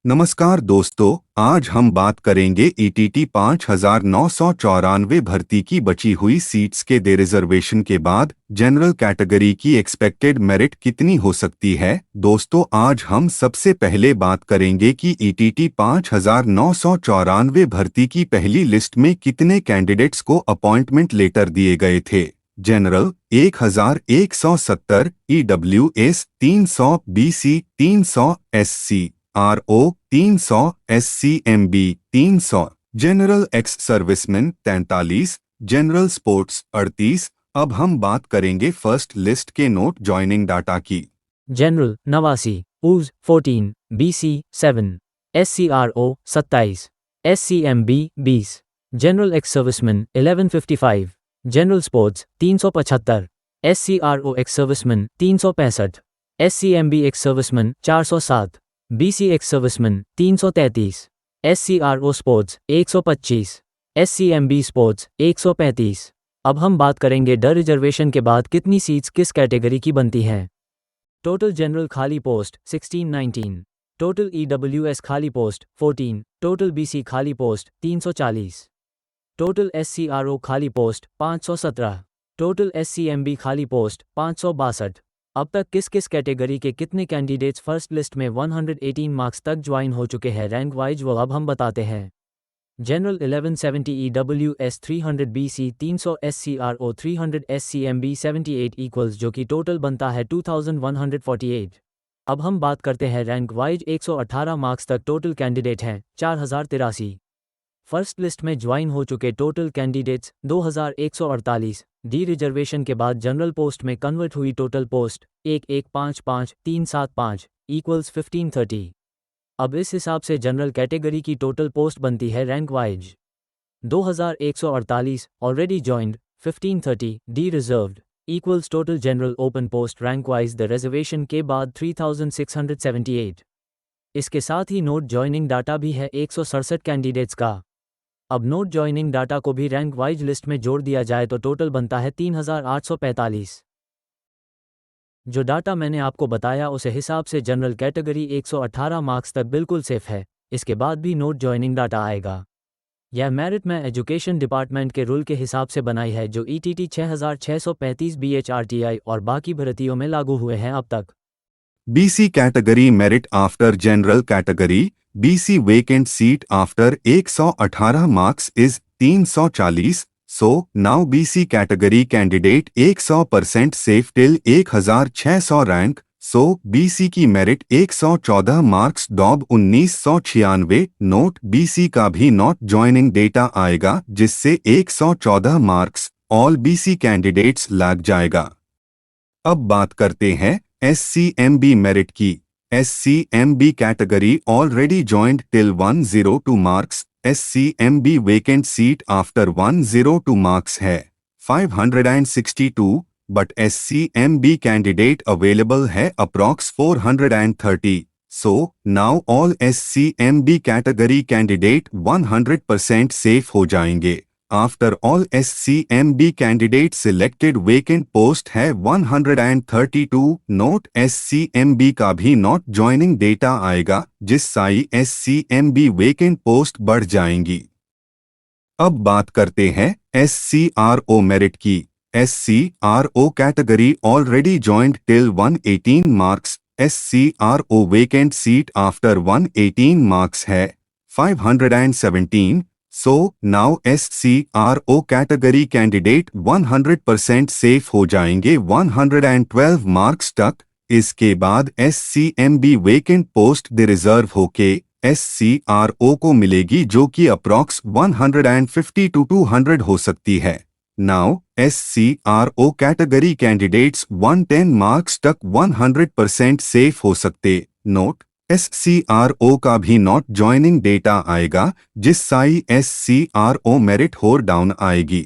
नमस्कार दोस्तों, आज हम बात करेंगे ईटीटी 5994 भर्ती की बची हुई सीट्स के रिजर्वेशन के बाद जनरल कैटेगरी की एक्सपेक्टेड मेरिट कितनी हो सकती है। दोस्तों, आज हम सबसे पहले बात करेंगे कि ईटीटी 5994 भर्ती की पहली लिस्ट में कितने कैंडिडेट्स को अपॉइंटमेंट लेटर दिए गए थे। General 1170, EWS 300, BC 300, SC RO 300, SCMB 300, general ex serviceman 43, general sports 38। अब हम बात करेंगे फर्स्ट लिस्ट के नोट ज्वाइनिंग डाटा की। जनरल 89, ऊज 14, BC 7, SCRO 27, SCMB 20, general ex serviceman 1155, general sports 375, SCRO ex serviceman 365, SCMB ex serviceman 407, BC ex serviceman 333, SCRO sports 125, SCMB sports 135। अब हम बात करेंगे ड रिजर्वेशन के बाद कितनी सीट्स किस कैटेगरी की बनती हैं। टोटल जनरल खाली पोस्ट 1619, टोटल ईडब्ल्यूएस खाली पोस्ट 14, टोटल बीसी खाली पोस्ट 340, टोटल एससीआरओ खाली पोस्ट 517, टोटल एससीएमबी खाली पोस्ट 562। अब तक किस किस कैटेगरी के कितने कैंडिडेट्स फर्स्ट लिस्ट में 118 मार्क्स तक ज्वाइन हो चुके हैं रैंक वाइज, वो अब हम बताते हैं। जनरल 1170, ईडब्ल्यूएस 300, बीसी 300, एससीआरओ 300, एससीएमबी 78 इक्वल्स, जो कि टोटल बनता है 2148। अब हम बात करते हैं रैंक वाइज। 118 मार्क्स तक टोटल कैंडिडेट हैं 4083। फर्स्ट लिस्ट में ज्वाइन हो चुके टोटल कैंडिडेट्स 2148। डी रिजर्वेशन के बाद जनरल पोस्ट में कन्वर्ट हुई टोटल पोस्ट 1155375 इक्वल्स 1530। अब इस हिसाब से जनरल कैटेगरी की टोटल पोस्ट बनती है rank wise. 2148 already joined, 1530 D reserved equals total general open post rank wise the reservation के बाद 3678। इसके साथ ही नोट ज्वाइनिंग डाटा भी है 167 कैंडिडेट्स का। अब नोट ज्वाइनिंग डाटा को भी रैंक वाइज लिस्ट में जोड़ दिया जाए तो टोटल बनता है 3845। जो डाटा मैंने आपको बताया उसे हिसाब से जनरल कैटेगरी 118 मार्क्स तक बिल्कुल सेफ है। इसके बाद भी नोट ज्वाइनिंग डाटा आएगा। यह मेरिट में एजुकेशन डिपार्टमेंट के रूल के हिसाब से बनाई है, जो ईटीटी 6635 बीएचआरटीआई और बाकी भर्तियों में लागू हुए हैं अब तक। BC category merit after general category, BC vacant seat after 118 marks is 340। So now BC category candidate 100% safe till 1600 rank. So BC की मेरिट 114 मार्क्स डॉब 1996। नोट BC का भी नॉट ज्वाइनिंग डेटा आएगा, जिससे 114 मार्क्स ऑल BC कैंडिडेट्स लग जाएगा। अब बात करते हैं SCMB मेरिट की। SCMB category already joined till 102 marks. SCMB vacant seat after 102 marks है 562, बट SCMB कैंडिडेट अवेलेबल है approx 430। So now all SCMB category candidate 100% safe हो जाएंगे। After all SCMB candidate selected vacant post है 132। Note SCMB का भी not joining data आएगा, जिससे SCMB vacant post बढ़ जाएंगी। अब बात करते हैं SCRO मेरिट की। SCRO category already joined till 118 marks. SCRO vacant seat after 118 marks है 517। So now SCRO category candidate 100% safe हो जाएंगे 112 मार्क्स तक। इसके बाद SCMB वेकेंट पोस्ट रिजर्व होके SCRO को मिलेगी, जो कि अप्रॉक्स 150 to 200 हो सकती है। Now SCRO category candidates 110 marks तक 100% सेफ हो सकते। नोट SCRO का भी नॉट ज्वाइनिंग डेटा आएगा, जिससे SCRO मेरिट और डाउन आएगी।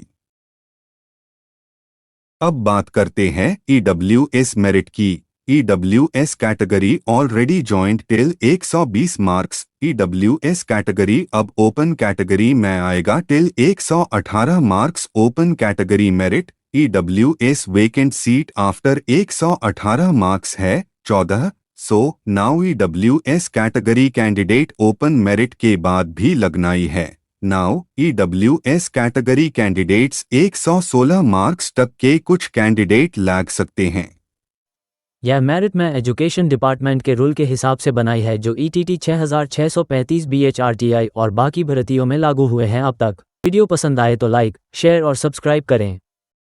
अब बात करते हैं EWS मेरिट की। EWS category already joined till 120 marks. EWS category अब ओपन कैटेगरी में आएगा till 118 marks. Open category merit EWS vacant seat after 118 marks है 14। So now EWS category candidate open merit के बाद भी लगना ही है। Now EWS category candidates 116 marks तक के कुछ कैंडिडेट लाग सकते हैं। यह मेरिट में एजुकेशन डिपार्टमेंट के रूल के हिसाब से बनाई है जो ETT 6635 BHRTI और बाकी भर्तियों में लागू हुए हैं अब तक। वीडियो पसंद आए तो लाइक, शेयर और सब्सक्राइब करें।